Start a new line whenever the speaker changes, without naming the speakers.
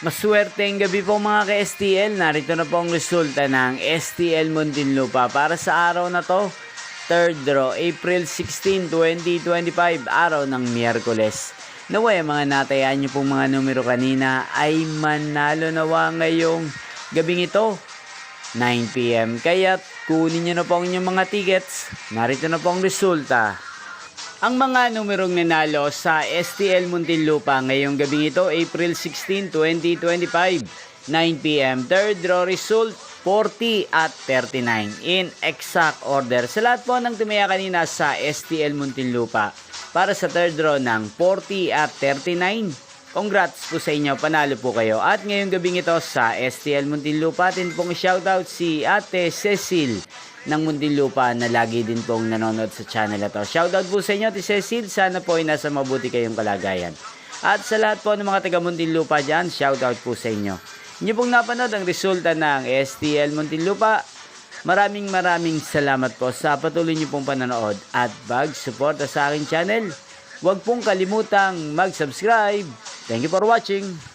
Maswerteng gabi po mga ka-STL. Narito na po ang resulta ng STL Muntinlupa para sa araw na to. Third draw, April 16, 2025, araw ng Miyerkules. Naway mga natayaan nyo pong mga numero kanina ay manalo nawa ngayong gabing ito, 9 PM. Kaya kunin nyo na po ang inyong mga tickets. Narito na po ang resulta. Ang mga numerong nanalo sa STL Muntinlupa ngayong gabing ito, April 16, 2025, 9 PM. Third draw result, 40 at 39 in exact order. Sa lahat po ng tumaya kanina sa STL Muntinlupa para sa third draw ng 40 at 39, congrats po sa inyo, panalo po kayo. At ngayong gabing ito sa STL Muntinlupa, atin pong shoutout si Ate Cecil ng Muntinlupa na lagi din pong nanonood sa channel na to. Shoutout po sa inyo, Ate Cecil. Sana po ay nasa mabuti kayong kalagayan. At sa lahat po ng mga taga Muntinlupa dyan, shoutout po sa inyo. Inyo pong napanood ang resulta ng STL Muntinlupa. Maraming salamat po sa patuloy niyo pong panonood at pag-suporta sa aking channel. Huwag pong kalimutang mag-subscribe. Thank you for watching.